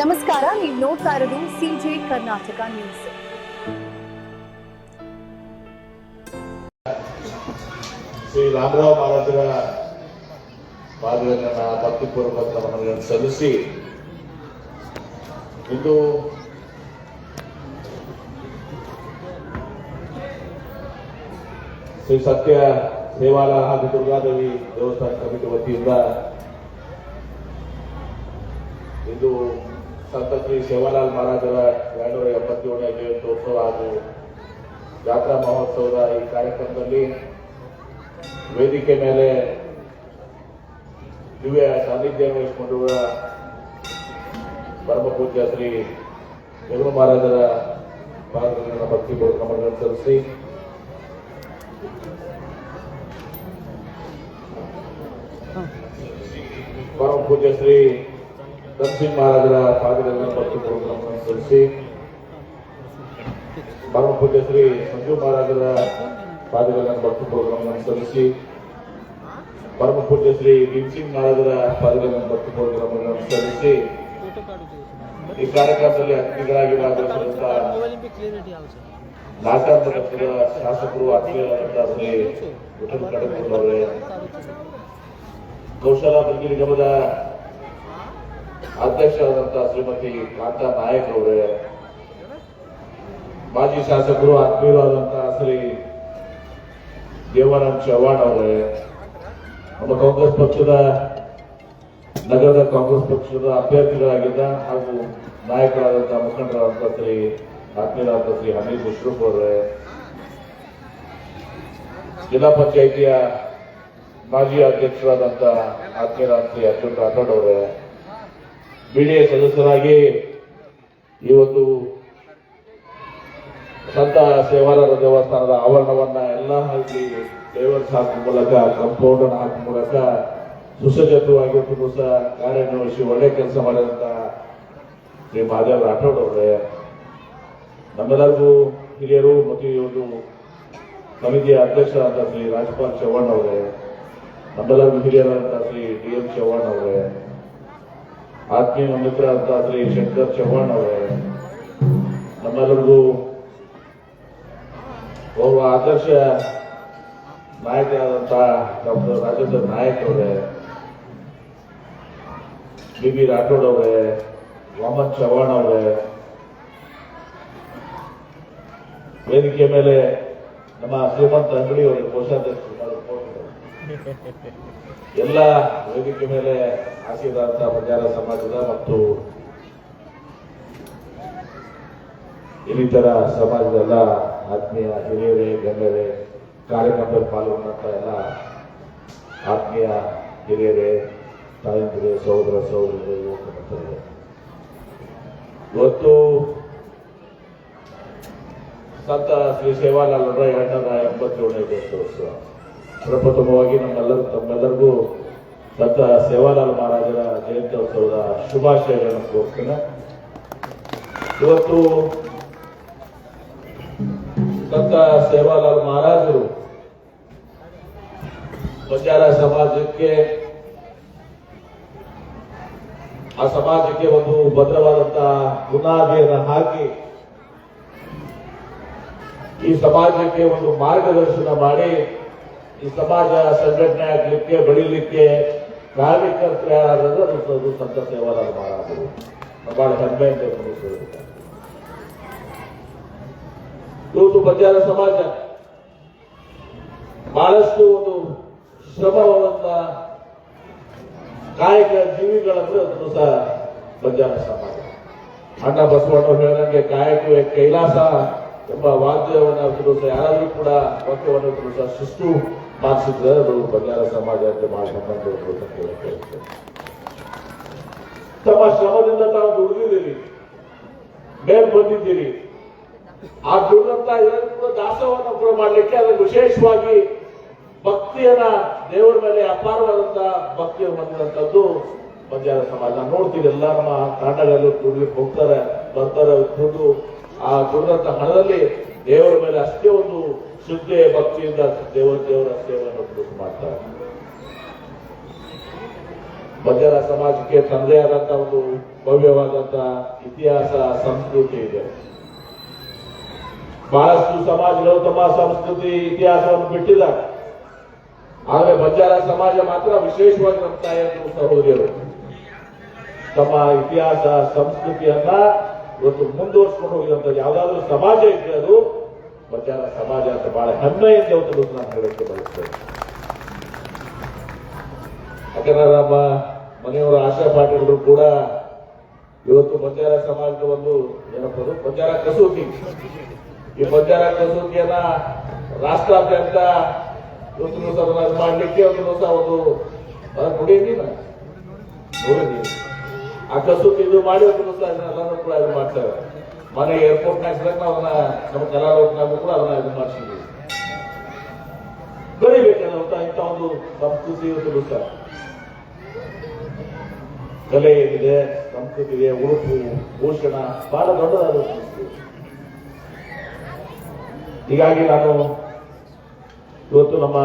ನಮಸ್ಕಾರ, ನೀವು ನೋಡ್ತಾ ಇರೋದು ಸಿಜೆ ಕರ್ನಾಟಕ ನ್ಯೂಸ್. ಶ್ರೀ ರಾಮರಾವ್ ಮಹಾರಾಜರ ಪಾದಗಳನ್ನ ಭಕ್ತಿಪೂರ್ವಕ ನಮನಗಳನ್ನು ಸಲ್ಲಿಸಿ ಇಂದು ಶ್ರೀ ಸತ್ಯ ಸೇವಾಲಾಲ್ ಹಾಗೂ ದುರ್ಗಾದೇವಿ ದೇವಸ್ಥಾನ ಕಮಿಟಿ ವತಿಯಿಂದ ಇಂದು ಸಂತ ಶ್ರೀ ಸೇವಾಲಾಲ್ ಮಹಾರಾಜರ 287ನೇ ಜಯಂತ್ಯೋತ್ಸವ ಹಾಗೂ ಜಾತ್ರಾ ಮಹೋತ್ಸವದ ಈ ಕಾರ್ಯಕ್ರಮದಲ್ಲಿ ವೇದಿಕೆ ಮೇಲೆ ದಿವ್ಯ ಸಾನ್ನಿಧ್ಯ ವಹಿಸಿಕೊಂಡಿರುವ ಪರಮ ಪೂಜ್ಯ ಶ್ರೀ ನೆಹರು ಮಹಾರಾಜರ ಪಾದಗಳನ್ನು ಭಕ್ತಿಪೂರ್ವಕ ನಮನಗಳನ್ನು ಸಲ್ಲಿಸಿ ಪರಮ ಪೂಜ್ಯ ಶ್ರೀ ಧನ್ಸಿಂಗ್ ಮಹಾರಾಜರ ಪಾದಗಳನ್ನು ಭಕ್ತಿಪೂರ್ವಕ ನಮನಗಳನ್ನು ಸಲ್ಲಿಸಿ ಪರಮ ಪೂಜ್ಯ ಶ್ರೀ ಮಂಜು ಮಹಾರಾಜರ ಪಾದಗಳನ್ನು ಭಕ್ತಿಪೂರ್ವಕ ನಮನಗಳನ್ನು ಸಲ್ಲಿಸಿ ಪರಮ ಪೂಜ್ಯ ಶ್ರೀ ಭೀಮಸಿಂಗ್ ಮಹಾರಾಜರ ಪಾದಗಳನ್ನು ಭಕ್ತಿಪೂರ್ವಕ ನಮನಗಳನ್ನು ಸಲ್ಲಿಸಿ ಈ ಕಾರ್ಯಕ್ರಮದಲ್ಲಿ ಅತಿಥಿಗಳಾಗಿ ಭಾಗವಹಿಸಿದಂತಹ ನಾಟಕ ಪಕ್ಷದ ಶಾಸಕರು ಆತ್ಮೀಯರಾದಂತಹ ಶ್ರೀ ವಿಠಲ್ ಕಡಕೂರ್ ಅವರೇ, ಕೌಶಲಾಭಿವೃದ್ಧಿ ನಿಗಮದ ಅಧ್ಯಕ್ಷರಾದಂತಹ ಶ್ರೀಮತಿ ಕಾಂತಾ ನಾಯಕ್ ಅವರೇ, ಮಾಜಿ ಶಾಸಕರು ಆತ್ಮೀಯರಾದಂತಹ ಶ್ರೀ ದೇವಾನಂದ್ ಚವ್ಹಾಣ್ ಅವರೇ, ನಮ್ಮ ಕಾಂಗ್ರೆಸ್ ಪಕ್ಷದ ನಗರದ ಕಾಂಗ್ರೆಸ್ ಪಕ್ಷದ ಅಭ್ಯರ್ಥಿಗಳಾಗಿದ್ದ ಹಾಗೂ ನಾಯಕರಾದಂತಹ ಮುಖಂಡರಾದಂತಹ ಶ್ರೀ ಆತ್ಮೀಯರಾದಂತಹ ಶ್ರೀ ಹಮೀದ್ ಮುಷ್ರಫ್ ಅವರೇ, ಜಿಲ್ಲಾ ಪಂಚಾಯಿತಿಯ ಮಾಜಿ ಅಧ್ಯಕ್ಷರಾದಂತಹ ಆತ್ಮೀಯರಾದ ಶ್ರೀ ಅರ್ಜುನ್ ರಾಠೋಡ್ ಅವರೇ, ಬಿಡಿಎ ಸದಸ್ಯರಾಗಿ ಇವತ್ತು ಸಂತ ಸೇವಾಲಾಲ್ ದೇವಸ್ಥಾನದ ಆವರಣವನ್ನ ಎಲ್ಲ ಹಳ್ಳಿ ಡೈವರ್ಸ್ ಹಾಕುವ ಮೂಲಕ, ಕಂಪೌಂಡ್ ಹಾಕುವ ಮೂಲಕ ಸುಸಜ್ಜಿತವಾಗಿದ್ದು ಸಹ ಕಾರ್ಯನಿರ್ವಹಿಸಿ ಒಳ್ಳೆ ಕೆಲಸ ಮಾಡಿದಂತ ಶ್ರೀ ಮಹಾದೇವ್ ರಾಠೋಡ್ ಅವರೇ, ನಮ್ಮೆಲ್ಲರಿಗೂ ಹಿರಿಯರು ಮತ್ತು ಈ ಒಂದು ಸಮಿತಿಯ ಅಧ್ಯಕ್ಷರಾದ ಶ್ರೀ ರಾಜ್ಪಾಲ್ ಚವ್ಹಾಣ್ ಅವರೇ, ನಮ್ಮೆಲ್ಲರಿಗೂ ಹಿರಿಯರಾದಂತಹ ಶ್ರೀ ಡಿ.ಎಂ. ಚವ್ಹಾಣ್ ಅವರೇ, ಆತ್ಮೀಯ ಮಿತ್ರರಾದಂತಹ ಶ್ರೀ ಶಂಕರ್ ಚವ್ಹಾಣ್ ಅವರೇ, ನಮ್ಮೆಲ್ಲರಿಗೂ ಒಬ್ಬ ಆದರ್ಶ ನಾಯಕರಾದಂತಹ ಡಾಕ್ಟರ್ ರಾಜೇಂದ್ರ ನಾಯಕ್ ಅವರೇ, ಬಿ ರಾಠೋಡ್ ಅವರೇ, ವಾಮನ್ ಚವ್ಹಾಣ್ ಅವರೇ, ವೇದಿಕೆ ಮೇಲೆ ನಮ್ಮ ಶ್ರೀಮಂತ ಅಂಗಡಿ ಅವರಿಗೆ ಕೋಶಾಧ್ಯಕ್ಷರು ಎಲ್ಲ ವೇದಿಕೆ ಮೇಲೆ ಆಸೀನರಾದಂತಹ ಬಂಜಾರ ಸಮಾಜದ ಮತ್ತು ಇನ್ನಿತರ ಸಮಾಜದ ಎಲ್ಲ ಆತ್ಮೀಯ ಹಿರಿಯರೇ, ಗಣ್ಯರೇ, ಕಾರ್ಯಕ್ರಮದಲ್ಲಿ ಪಾಲ್ಗೊಂಡಂತ ಎಲ್ಲ ಆತ್ಮೀಯ ಹಿರಿಯರೇ, ತಾಯಂದಿರೇ, ಸಹೋದರ ಸಹೋದರರೇ, ಯುವಕ ಮಿತ್ರರೇ, ಇವತ್ತು ಸಂತ ಶ್ರೀ ಸೇವಾಲಾಲ್ 287ನೇ ಜಯಂತ್ಯೋತ್ಸವ. ಪ್ರಪ್ರಥಮವಾಗಿ ತಮ್ಮೆಲ್ಲರಿಗೂ ಸಂತ ಸೇವಾಲಾಲ್ ಮಹಾರಾಜರ ಜಯಂತ್ಯೋತ್ಸವದ ಶುಭಾಶಯಗಳನ್ನು ಕೋರ್ತೇನೆ. ಇವತ್ತು ಸಂತ ಸೇವಾಲಾಲ್ ಮಹಾರಾಜರು ಬಂಜಾರ ಸಮಾಜಕ್ಕೆ, ಆ ಸಮಾಜಕ್ಕೆ ಒಂದು ಭದ್ರವಾದಂತಹ ಬುನಾದಿಯನ್ನು ಹಾಕಿ ಈ ಸಮಾಜಕ್ಕೆ ಒಂದು ಮಾರ್ಗದರ್ಶನ ಮಾಡಿ ಈ ಸಮಾಜ ಸಂಘಟನೆ ಆಗಲಿಕ್ಕೆ, ಬೆಳೀಲಿಕ್ಕೆ ಕಾರ್ಯಕರ್ತರು ಯಾರಾದ್ರೂ ಅದು ಸಂತ ಸೇವಾಲಾಲ್ ಮಹಾರಾಜರು. ಬಹಳ ಹೆಮ್ಮೆಯಿಂದ ಗಮನಿಸಿದ್ದಾರೆ. ಇವತ್ತು ಬಂಜಾರ ಸಮಾಜ ಬಹಳಷ್ಟು ಒಂದು ಶ್ರಮವಾದಂತ ಕಾಯಕ ಜೀವಿಗಳಂದ್ರೆ ಅದನ್ನು ಸಹ ಬಂಜಾರ ಸಮಾಜ. ಅಣ್ಣ ಬಸವಣ್ಣವರು ಹೇಳಿದಂಗೆ ಕಾಯಕವೇ ಕೈಲಾಸ ಎಂಬ ವಾದ್ಯವನ್ನು ಸಹ ಯಾರಾದ್ರೂ ಕೂಡ ವಾಕ್ಯವನ್ನು ಸಹ ಶಿಸ್ತು ಮಾಡಿಸಿದ್ರೆ ಅದು ಬಂಜಾರ ಸಮಾಜ ಅಂತ ಬಹಳ ಹೆಮ್ಮೆ. ತಮ್ಮ ಶ್ರಮದಿಂದ ತಾವು ದುಡಿದಿದ್ದೀರಿ, ಮೇಲ್ ಬಂದಿದ್ದೀರಿ. ಆ ದುಡಿದಂತ ಇದನ್ನು ಕೂಡ ದಾಸೋಹವನ್ನು ಕೂಡ ಮಾಡಲಿಕ್ಕೆ ಅದಕ್ಕೆ ವಿಶೇಷವಾಗಿ ಭಕ್ತಿಯನ್ನ, ದೇವರ ಮೇಲೆ ಅಪಾರವಾದಂತಹ ಭಕ್ತಿಯನ್ನು ಹೊಂದಿದಂಥದ್ದು ಬಂಜಾರ ಸಮಾಜ. ನೋಡ್ತೀವಿ ಎಲ್ಲ ನಮ್ಮ ತಾಂಡಗಳಲ್ಲಿ ದುಡ್ಲಿಕ್ಕೆ ಹೋಗ್ತಾರೆ, ಬರ್ತಾರೆ, ದುಡ್ಡು ಆ ದುಡ್ದಂತ ಹಣದಲ್ಲಿ ದೇವರ ಮೇಲೆ ಅಷ್ಟೇ ಒಂದು ಶುದ್ಧ ಭಕ್ತಿಯಿಂದ ದೇವರ ಸೇವೆಯನ್ನು ಮಾಡ್ತಾರೆ. ಬಂಜಾರ ಸಮಾಜಕ್ಕೆ ತನ್ನದೇ ಆದಂತಹ ಒಂದು ಭವ್ಯವಾದಂತಹ ಇತಿಹಾಸ ಸಂಸ್ಕೃತಿ ಇದೆ. ಬಹಳಷ್ಟು ಸಮಾಜಗಳು ತಮ್ಮ ಸಂಸ್ಕೃತಿ ಇತಿಹಾಸವನ್ನು ಬಿಟ್ಟಿದ್ದಾರೆ. ಆದರೆ ಬಂಜಾರ ಸಮಾಜ ಮಾತ್ರ ವಿಶೇಷವಾಗಿ ನಮ್ಮ ತಾಯಿಯರು ಸಹೋದರಿಯರು ತಮ್ಮ ಇತಿಹಾಸ ಸಂಸ್ಕೃತಿಯನ್ನ ಇವತ್ತು ಮುಂದುವರಿಸಿಕೊಂಡು ಹೋಗಿರುವಂತಹ ಯಾವ್ದಾದ್ರು ಸಮಾಜ ಇದ್ರೆ ಅದು ಬಂಜಾರ ಸಮಾಜ ಅಂತ ಬಹಳ ಹೆಮ್ಮೆಯಿಂದ ಇವತ್ತು ನಾನು ಹೇಳಕ್ಕೆ ಬಯಸ್ತೇನೆ. ಯಾಕಂದ್ರೆ ನಮ್ಮ ಮನೆಯವರ ಆಶಾ ಪಾಟೀಲರು ಕೂಡ ಇವತ್ತು ಬಂಜಾರ ಸಮಾಜದ ಒಂದು ಏನಪ್ಪದು ಬಂಜಾರ ಕಸೂತಿ, ಈ ಬಂಜಾರ ಕಸೂತಿಯನ್ನ ರಾಷ್ಟ್ರಾದ್ಯಂತ ಇವತ್ತು ದಿವಸ ಮಾಡಲಿಕ್ಕೆ ಒಂದು ದಿವಸ ಒಂದು ನೋಡಿದೀನಿ ಆ ಕಸೂತಿ ಇದು ಮಾಡಿ ಒಂದು ದಿವಸ ಎಲ್ಲರೂ ಕೂಡ ಇದು ಮಾಡ್ತಾರೆ. ಮನೆ ಏರ್ಪೋರ್ಟ್ ನಾಗ ಅವ್ರನ್ನ ನಮ್ಮ ಕಲಾಲೋಕನಾಗೂ ಕೂಡ ಅದನ್ನ ಇದು ಮಾಡಿಸಿದ್ವಿ. ಬೆಳಿಬೇಕಂತ ಇಂಥ ಒಂದು ಸಂಸ್ಕೃತಿ ಇವತ್ತು ದಿವಸ ಕಲೆ ಏನಿದೆ, ಸಂಸ್ಕೃತಿ ಇದೆ, ಉಡುಪು ಭೂಷಣ ಬಹಳ ದೊಡ್ಡದಾದ ಸಂಸ್ಕೃತಿ. ಹೀಗಾಗಿ ನಾನು ಇವತ್ತು ನಮ್ಮ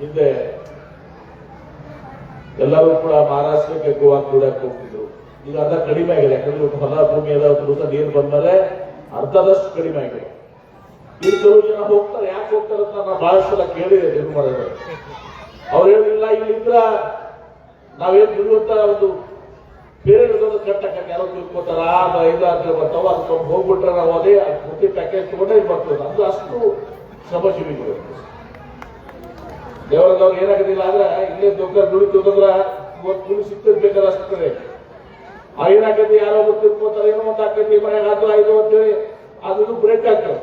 ಹಿಂದೆ ಎಲ್ಲರೂ ಕೂಡ ಮಹಾರಾಷ್ಟ್ರಕ್ಕೆ ಗೋವಾ ದುಡಿಯಕ್ಕೆ ಹೋಗ್ತಿದ್ರು. ಈಗ ಅರ್ಧ ಕಡಿಮೆ ಆಗಿದೆ. ಯಾಕಂದ್ರೆ ಹೊಲ ಭೂಮಿ ಅದ ನೀರು ಬಂದ್ಮೇಲೆ ಅರ್ಧದಷ್ಟು ಕಡಿಮೆ ಆಗಿದೆ. ಈಗ ಕೆಲವು ಜನ ಹೋಗ್ತಾರೆ. ಯಾಕೆ ಹೋಗ್ತಾರೆ ಅಂತ ನಾನು ಬಹಳಷ್ಟು ಸಲ ಕೇಳಿದೆ ನಿರ್ಮಾಣಗಳು. ಅವ್ರು ಹೇಳಿಲ್ಲ, ಇಲ್ಲಿದ್ರ ನಾವೇನ್ ದುಡಿಯುವಂತ ಒಂದು ಬೇರೆ ಕಟ್ಟಕ್ಕೆ ಯಾರೋ ತಿಳ್ಕೊತಾರ 5-6 ಬರ್ತಾವ, ಅದಕ್ಕೆ ಹೋಗ್ಬಿಟ್ರೆ ನಾವು ಅದೇ ಪೂರ್ತಿ ಪ್ಯಾಕೇಜ್ ತಗೊಂಡೇ ಇದು ಬರ್ತದೆ. ಅದು ಅಷ್ಟು ಶ್ರಮಜೀವಿಗಳು. ದೇವರದವ್ರು ಏನಾಗೋದಿಲ್ಲ ಆದ್ರೆ ಇಲ್ಲೇ ದುಡಿತಂದ್ರ ಇವತ್ತು ಕೂಲಿ ಸಿಕ್ತಿರ್ಬೇಕಾದ್ರೆ ಅಷ್ಟೇ. ಏನಾಗೈತಿ ಯಾರೋ ಒಬ್ರು ತಿಳ್ಕೊತಾರೆ, ಏನೋ ಒಂದು ಆಕೈತಿ ಮನೆಗೆ 5 ಅಂತೇಳಿ ಅದು ಬ್ರೇಕ್ ಆಗ್ತದೆ.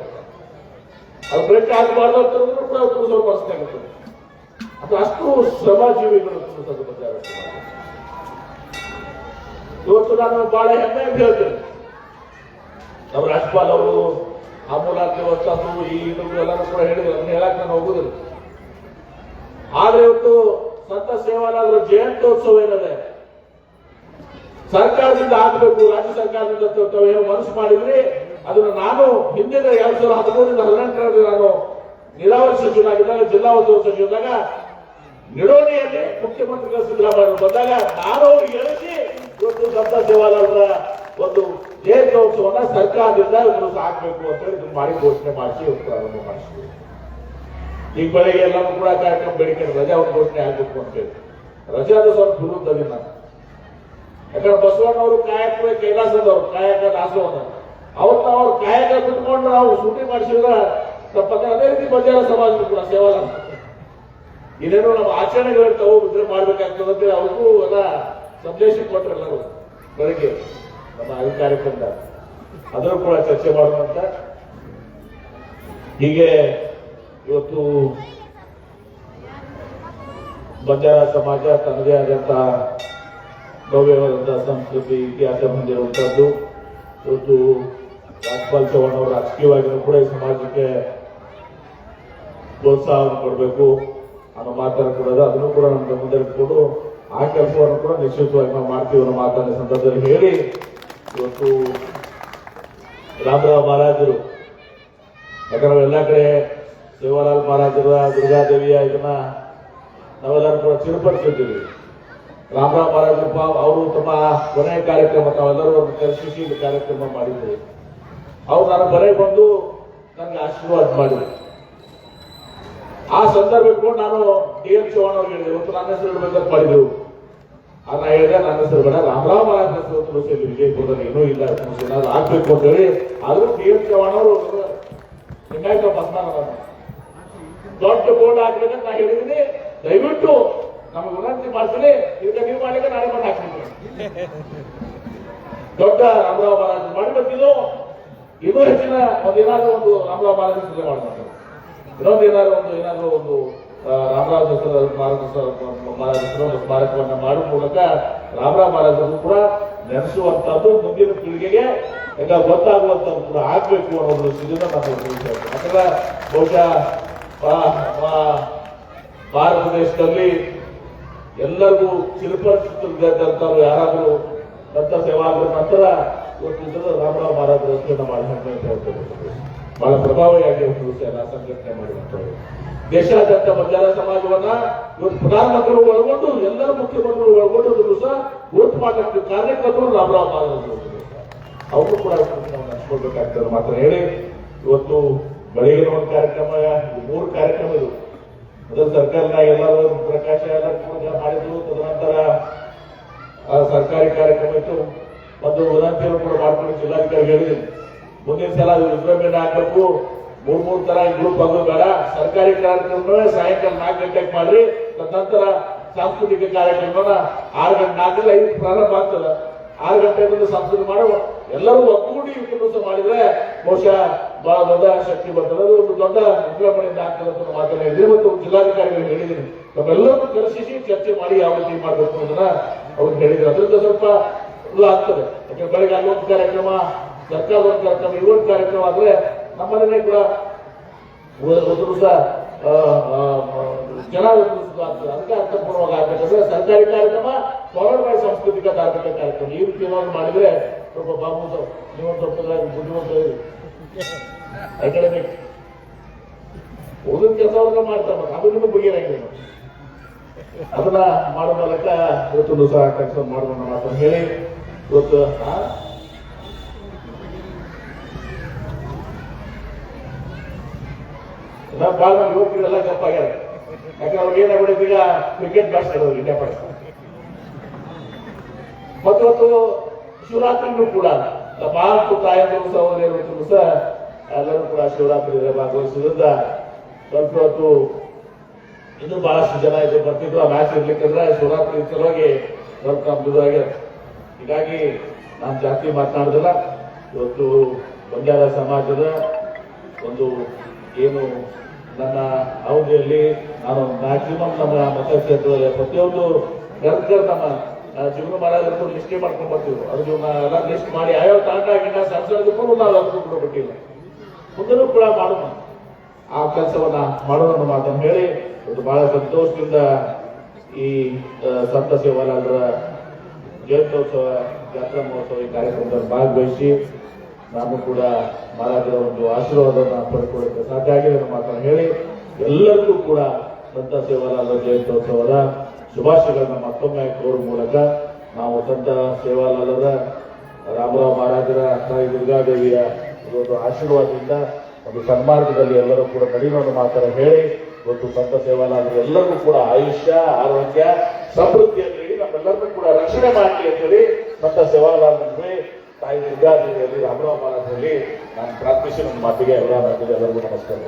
ಅದು ಬ್ರೇಕ್ ಆಗಬಾರ್ದು ಅಂತಂದ್ರೂ ಕೂಡ ಸ್ವಲ್ಪ ಅನಿಸ್ತಾಗುತ್ತೆ. ಅದು ಅಷ್ಟು ಶ್ರಮಜೀವಿಗಳು ಬಂಜಾರ ಸಮಾಜ. ಇವತ್ತು ನಾನು ಬಹಳ ಹೆಮ್ಮೆಯಾಗಿ ಹೇಳ್ತೇನೆ, ನಮ್ಮ ರಾಜ್ಯಪಾಲ್ ಅವರು ಅಮೂಲಾಗ್ಲಿ ಹೊಸದು ಈ ಎಲ್ಲರೂ ಕೂಡ ಹೇಳಿದ್ರು. ಅದನ್ನ ಹೇಳಕ್ ನಾನು ಹೋಗುದಿಲ್ಲ. ಆದ್ರೆ ಇವತ್ತು ಸಂತ ಸೇವಾಲಾದ್ರ ಜಯಂತ್ಯೋತ್ಸವ ಏನಿದೆ ಸರ್ಕಾರದಿಂದ ಆಗ್ಬೇಕು, ರಾಜ್ಯ ಸರ್ಕಾರದಿಂದ ಏನು ಮನಸ್ಸು ಮಾಡಿದ್ರಿ ಅದನ್ನು ನಾನು ಹಿಂದಿನ 2013-18 ನಾನು ನೀರಾವರಿ ಸಚಿವನಾಗಿದ್ದಾಗ, ಜಿಲ್ಲಾ ಉಸ್ತುವಾರಿ ಸಚಿವನಾಗ ನಿಡೋಣಿಯಲ್ಲಿ ಮುಖ್ಯಮಂತ್ರಿಗಳ ಸಿದ್ದರಾಮಯ್ಯ ಬಂದಾಗ ನಾನು ಅವ್ರಿಗೆ ಹೇಳಿಸಿ ಇವತ್ತು ಸಂತ ಸೇವಾಲಾದ್ರ ಒಂದು ಜಯಂತ್ಯೋತ್ಸವನ ಸರ್ಕಾರದಿಂದ ಆಗ್ಬೇಕು ಅಂತ ಹೇಳಿ ಇದನ್ನು ಮಾಡಿ ಘೋಷಣೆ ಮಾಡಿಸಿ ಪ್ರಾರಂಭ ಮಾಡಿಸಿದ್ವಿ. ಈಗ ಬೆಳಗ್ಗೆ ಎಲ್ಲರೂ ಕೂಡ ಕಾರ್ಯಕ್ರಮ ಬೇಡಿಕೆ ರಜಾ ಒಂದು ಘೋಷಣೆ ಆಗ್ಬೇಕು ಅಂತ ಹೇಳಿ ರಜಾದ ಸ್ವಲ್ಪ ವಿರುದ್ಧದಿ ನಾನು. ಯಾಕಂದ್ರೆ ಬಸವಣ್ಣವರು ಕಾಯಕ ಕೈಲಾಸದವರು ಕಾಯಕ ದಾಸೋಹ ಅವತ್ತು ಅವ್ರು ಕಾಯಕ ಬಿಟ್ಕೊಂಡು ನಾವು ಸೂಟಿ ಮಾಡಿಸಿದ್ರೆ ತಪ್ಪತ್ತೆ. ಅದೇ ರೀತಿ ಬಂಜಾರ ಸಮಾಜ ಕೂಡ ಸೇವಾಲ ಇದೇನೋ ನಮ್ಮ ಆಚರಣೆಗಳು ಇರ್ತಾವೆ, ಇದ್ರೆ ಮಾಡ್ಬೇಕಾಗ್ತದೆ ಅಂತೇಳಿ ಅವ್ರಿಗೂ ಎಲ್ಲ ಸಂದೇಶ ಕೊಟ್ಟರು. ಎಲ್ಲರೂ ಬೆಳಗ್ಗೆ ನಮ್ಮ ಕಾರ್ಯಕ್ರಮದ ಅದನ್ನು ಕೂಡ ಚರ್ಚೆ ಮಾಡುವಂತ. ಹೀಗೆ ಇವತ್ತು ಬಂಜಾರ ಸಮಾಜ ತನ್ನದೇ ಆದಂತಹ ಭವ್ಯವಾದಂತಹ ಸಂಸ್ಕೃತಿ ಇತಿಹಾಸ ಹೊಂದಿರುವಂತದ್ದು. ಇವತ್ತು ರಾಜ್ಪಾಲ್ ಚೌಹಾಣ್ ಅವರು ರಾಜಕೀಯವಾಗಿಯೂ ಕೂಡ ಈ ಸಮಾಜಕ್ಕೆ ಪ್ರೋತ್ಸಾಹವನ್ನು ಕೊಡಬೇಕು ಅನ್ನೋ ಮಾತನ್ನು ಕೂಡ ಅದನ್ನು ಕೂಡ ನಮ್ಮ ಮುಂದೆ ಇಟ್ಕೊಂಡು ಆ ಕೆಲಸವನ್ನು ಕೂಡ ನಿಶ್ಚಿತವಾಗಿ ನಾವು ಮಾಡ್ತೀವಿ ಅನ್ನೋ ಮಾತನ್ನ ಸಂದರ್ಭದಲ್ಲಿ ಹೇಳಿ, ಇವತ್ತು ರಾಮರಾವ್ ಮಹಾರಾಜರು, ಯಾಕಂದ್ರೆ ಎಲ್ಲ ಕಡೆ ಸೇವಾಲಾಲ್ ಮಹಾರಾಜರ ದುರ್ಗಾದೇವಿಯ ಇದನ್ನ ನಾವೆಲ್ಲರೂ ಕೂಡ ಚಿರುಪಡಿಸಿದ್ದೀವಿ. ರಾಮರಾವ್ ಮಹಾರಾಜರು ಅವರು ತಮ್ಮ ಕೊನೆಯ ಕಾರ್ಯಕ್ರಮ ತಾವೆಲ್ಲರೂ ಒಂದು ಕರ್ಷಿಸಿ ಕಾರ್ಯಕ್ರಮ ಮಾಡಿದ್ರು. ಅವ್ರು ನಾನು ಬರೆಗೆ ಬಂದು ನನಗೆ ಆಶೀರ್ವಾದ ಮಾಡಿದ್ರು. ಆ ಸಂದರ್ಭ ಇಟ್ಕೊಂಡು ನಾನು ಡಿ.ಎನ್. ಚೌಹಾಣ್ ಅವ್ರಿಗೆ ಹೇಳಿದೆ, ಇವತ್ತು ನನ್ನ ಹೆಸರು ಇಡಬೇಕಂತ ಮಾಡಿದ್ರು. ಅದನ್ನ ಹೇಳಿದೆ, ನನ್ನ ಹೆಸರು ಬೇಡ, ರಾಮರಾವ್ ಮಹಾರಾಜ್ ಹೆಸರು ವಿಜಯಪುರದಲ್ಲಿ ಏನೂ ಇಲ್ಲ, ಏನಾದ್ರು ಆಗ್ಬೇಕು ಅಂತ ಹೇಳಿ. ಆದ್ರೂ ಡಿ.ಎನ್. ಚೌಹಾಣ್ ಅವರು ಹಿಂಗಾಗಿ ಬಸ್ಮಾನ ದೊಡ್ಡ ಬೋರ್ಡ್ ಹಾಕ್ಬೇಕಂತ ನಾ ಹೇಳಿದೀನಿ. ದಯವಿಟ್ಟು ನಮಗೆ ವಿನಂತಿ ಮಾಡ್ತೀನಿ, ಇದಕ್ಕೆ ನೀವು ಮಾಡ್ಲಿಕ್ಕೆ ನಾಳೆ ಮಾಡಿ ಹಾಕ್ತೀನಿ. ದೊಡ್ಡ ರಾಮರಾವ್ ಮಹಾರಾಜ್ ಮಾಡಬೇಕಿದು. ಇನ್ನೂ ಹೆಚ್ಚಿನ ಒಂದು ಏನಾದ್ರು ಒಂದು ರಾಮರಾವ್ ಮಹಾರಾಜ್ ಹೆಸರು ಮಾಡ್ತಾರೆ. ಇನ್ನೊಂದು ಏನಾದ್ರು ಒಂದು ರಾಮರಾವ್ ಮಹಾರಾಜ ಸ್ಮಾರಕವನ್ನ ಮಾಡುವ ಮೂಲಕ ರಾಮರಾವ್ ಮಹಾರಾಜರು ಕೂಡ ನೆನೆಸುವಂತದ್ದು ಮುಂದಿನ ಪೀಳಿಗೆಗೆ ಈಗ ಗೊತ್ತಾಗುವಂತದ್ದು ಕೂಡ ಆಗ್ಬೇಕು ಅನ್ನೋ ದೃಷ್ಟಿಯಿಂದ ನಾನು ಯಾಕಂದ್ರೆ ಬಹುಶಃ ಭಾರತ ದೇಶದಲ್ಲಿ ಎಲ್ಲರಿಗೂ ಚಿರುಪರಿಚಿತರು ಯಾರಾದರೂ ಸಂತ ಸೇವಾಗ್ರ ನಂತರ ಇವತ್ತು ರಾಮರಾವ್ ಮಹಾರಾಜರ ಹೆಸರನ್ನ ಮಾಡಿ ಅಂತ ಹೇಳ್ತಾರೆ. ಬಹಳ ಪ್ರಭಾವಿಯಾಗಿ ಎಲ್ಲ ಸಂಘಟನೆ ಮಾಡಿರುತ್ತಾರೆ. ದೇಶಾದ್ಯಂತ ಬಂಜಾರ ಸಮಾಜವನ್ನ ಇವತ್ತು ಪ್ರಧಾನಮಂತ್ರಿಗಳು ಒಳಗೊಂಡು ಎಲ್ಲರ ಮುಖ್ಯಮಂತ್ರಿಗಳು ಒಳಗೊಂಡು ಮಾಡಲಿಕ್ಕೆ ಕಾರ್ಯಕರ್ತರು ರಾಮರಾವ್ ಮಾಧವ್ ಅವರು ಕೂಡ ನಾವು ನಡೆಸ್ಕೊಳ್ಬೇಕಾಗ್ತದೆ ಮಾತ್ರ ಹೇಳಿ ಇವತ್ತು ಬೆಳಗಿನ ಒಂದು ಕಾರ್ಯಕ್ರಮ, 3 ಕಾರ್ಯಕ್ರಮ ಇದು. ಮೊದಲು ಸರ್ಕಾರನಾಗ ಎಲ್ಲರೂ ಪ್ರಕಾಶ ಎಲ್ಲ ಮಾಡಿದ್ರು, ತದನಂತರ ಸರ್ಕಾರಿ ಕಾರ್ಯಕ್ರಮ ಇತ್ತು. ಒಂದು ವಿನಂತಿಯನ್ನು ಕೂಡ ಮಾಡ್ಕೊಂಡು ಜಿಲ್ಲಾಧಿಕಾರಿ ಹೇಳಿದ್ದೀನಿ, ಮುಂದಿನ ಸಲ ವಿಜೃಂಭಣೆ ಹಾಕಬೇಕು, 3 ತರ ಗ್ರೂಪ್ ಆಗೋದು ಬೇಡ, ಸರ್ಕಾರಿ ಕಾರ್ಯಕ್ರಮವೇ ಸಾಯಂಕಾಲ 4 ಗಂಟೆಗೆ ಮಾಡ್ರಿ, ತದನಂತರ ಸಾಂಸ್ಕೃತಿಕ ಕಾರ್ಯಕ್ರಮನ 6 ಗಂಟೆ 4-5 ಪ್ರಾರಂಭ ಆಗ್ತದೆ, 6 ಗಂಟೆಗೆ ಸಾಂಸ್ಕೃತಿಕ ಮಾಡುವ ಎಲ್ಲರೂ ಒಗ್ಗೂಡಿ ಕೆಲಸ ಮಾಡಿದ್ರೆ ಬಹುಶಃ ಬಹಳ ದೊಡ್ಡ ಶಕ್ತಿ ಬರ್ತದೆ, ಅದು ಒಂದು ದೊಡ್ಡ ವಿಜೃಂಭಣೆಯಿಂದ ಆಗ್ತದೆ ಅಂತ ಮಾತನಾಡಿದ್ದೀನಿ. ಮತ್ತು ಜಿಲ್ಲಾಧಿಕಾರಿಗಳು ಹೇಳಿದ್ದೀನಿ, ನಮ್ಮೆಲ್ಲರೂ ಕರೆಸಿ ಚರ್ಚೆ ಮಾಡಿ ಯಾವ ರೀತಿ ಮಾಡಬೇಕು ಅನ್ನೋದನ್ನ ಅವ್ರು ಹೇಳಿದ್ರು. ಅದರಿಂದ ಸ್ವಲ್ಪ ಆಗ್ತದೆ. ಯಾಕಂದ್ರೆ ಬೆಳಗ್ಗೆ ಅಲ್ಲೊಂದು ಕಾರ್ಯಕ್ರಮ, ಸರ್ಕಾರದ ಒಂದು ಕಾರ್ಯಕ್ರಮ, ಇವೊಂದು ಕಾರ್ಯಕ್ರಮ ಆದ್ರೆ ನಮ್ಮಲ್ಲೇ ಕೂಡ ಒಂದು ದಿವಸ ಜನ ಆಗ್ತದೆ. ಅದಕ್ಕೆ ಅರ್ಥಪೂರ್ಣವಾಗಿ ಆಗ್ಬೇಕಂದ್ರೆ ಸರ್ಕಾರಿ ಕಾರ್ಯಕ್ರಮ ಫಾಲೋಡ್ ಬೈ ಸಾಂಸ್ಕೃತಿಕ ಧಾರ್ಮಿಕ ಕಾರ್ಯಕ್ರಮ ಈ ರೀತಿ ಏನಾದ್ರು ಮಾಡಿದ್ರೆ ಸ್ವಲ್ಪ ಬಾಬು ನೀವೊಂದು ಸ್ವಲ್ಪ ಬುದ್ಧಿವಂತ ಅಕಾಡೆಮಿಕ್ ಓದಿನ ಕೆಲಸವನ್ನ ಮಾಡ್ತಾರೆ, ಅದು ನಿಮಗೆ ಬಗೆಹರಿಯಾಗಿದೆ. ಅದನ್ನ ಮಾಡೋ ಮೂಲಕ ಇವತ್ತು ದಿವಸ ಕೆಲಸ ಮಾಡೋಣ ಮಾತ್ರ ಹೇಳಿ ಇವತ್ತು ಬಹಳ ಯುವಕರೆಲ್ಲ ಗಪ್ಪಾಗ್ಯಾರ. ಯಾಕಂದ್ರೆ ಅವ್ರಿಗೆ ಏನಾಗ್ಬಿಡುತ್ತೆ, ಈಗ ಕ್ರಿಕೆಟ್ ಮ್ಯಾಚ್ ನಡೆಯೋದು ಇಂಡಿಯಾ ಪಾಕಿಸ್ತಾನ ಮತ್ತು ಶಿವರಾತ್ರಿನೂ ಕೂಡ ಬಹಳಷ್ಟು ತಾಯಂದಿರು ಸಹೋದರಿಯರು ಸಹ ಎಲ್ಲರೂ ಕೂಡ ಶಿವರಾತ್ರಿ ಭಾಗವಹಿಸೋದ್ರಿಂದ ಸ್ವಲ್ಪ ಹೊತ್ತು ಇನ್ನೂ ಬಹಳಷ್ಟು ಜನ ಇದು ಬರ್ತಿದ್ರು. ಆ ಮ್ಯಾಚ್ ಇರ್ಲಿಕ್ಕಂದ್ರೆ ಶಿವರಾತ್ರಿ ಸಲುವಾಗಿ ಸ್ವಲ್ಪ ನಮ್ದುದಾಗ್ಯದ. ಹೀಗಾಗಿ ನಾನು ಜಾಸ್ತಿ ಮಾತನಾಡಿದಿಲ್ಲ. ಇವತ್ತು ಬಂಜಾರ ಸಮಾಜದ ಒಂದು ಏನು ನನ್ನ ಅವಧಿಯಲ್ಲಿ ನಾನು ಮ್ಯಾಕ್ಸಿಮಮ್ ನಮ್ಮ ಮತಕ್ಷೇತ್ರದಲ್ಲಿ ಪ್ರತಿಯೊಂದು ಕರ್ಕರ್ ನಮ್ಮ ಜೀವನ ಮಾಡೋದಕ್ಕೂ ಲಿಸ್ಟೇ ಮಾಡ್ಕೊಂಡು ಬರ್ತೀವಿ. ಅದು ಎಲ್ಲ ಲಿಸ್ಟ್ ಮಾಡಿ ಯಾವ್ಯಾವ ತಾಂಡಾಗಿನ ಸಂಸದಕ್ಕೂ ನಾವು ಅದಕ್ಕೂ ಕೂಡ ಬಿಟ್ಟಿಲ್ಲ, ಮುಂದೂ ಕೂಡ ಮಾಡೋಣ, ಆ ಕೆಲಸವನ್ನ ಮಾಡೋಣ ಮಾತನ್ನು ಹೇಳಿ ಇವತ್ತು ಬಹಳ ಸಂತೋಷದಿಂದ ಈ ಸಂತ ಸೇವಾಲಾಲರ ಜಯಂತ್ಯೋತ್ಸವ ಜಾತ್ರಾ ಮಹೋತ್ಸವ ಈ ಕಾರ್ಯಕ್ರಮದಲ್ಲಿ ಭಾಗವಹಿಸಿ ನಾನು ಕೂಡ ಮಹಾರಾಜರ ಒಂದು ಆಶೀರ್ವಾದವನ್ನು ಪಡ್ಕೊಳ್ಳಕ್ಕೆ ಸಾಧ್ಯ ಆಗಿದೆ ಮಾತನ್ನು ಹೇಳಿ ಎಲ್ಲರಿಗೂ ಕೂಡ ಸಂತ ಸೇವಾಲಾಲರ ಜಯಂತ್ಯೋತ್ಸವದ ಶುಭಾಶಯಗಳನ್ನ ಮತ್ತೊಮ್ಮೆ ಕೋರುವ ಮೂಲಕ ನಾವು ಸಂತ ಸೇವಾಲಾಲರ ರಾಮರಾವ್ ಮಹಾರಾಜರ ತಾಯಿ ದುರ್ಗಾದೇವಿಯ ಒಂದು ಆಶೀರ್ವಾದದಿಂದ ಒಂದು ಸನ್ಮಾರ್ಗದಲ್ಲಿ ಎಲ್ಲರೂ ಕೂಡ ನಡೆಯೋಣ ಮಾತನ್ನು ಹೇಳಿ ಇವತ್ತು ಸಂತ ಸೇವಾಲಾಲರು ಎಲ್ಲರಿಗೂ ಕೂಡ ಆಯುಷ್ಯ, ಆರೋಗ್ಯ, ಸಮೃದ್ಧಿಯಲ್ಲಿ ನಮ್ಮೆಲ್ಲರಿಗೂ ಕೂಡ ರಕ್ಷಣೆ ಮಾಡಲಿ ಅಂತ ಹೇಳಿ ಸಂತ ಸೇವಾಲಾಲರಲ್ಲಿ ತಾಯಿ ದುರ್ಗಾದೇವಿಯಲ್ಲಿ ರಾಮರಾವ್ ಮಹಾರಾಜರಲ್ಲಿ ನಾನು ಪ್ರಾರ್ಥಿಸಿ ನನ್ನ ಮಾತಿಗೆ ಎಲ್ಲರಿಗೂ ನಮಸ್ಕಾರ.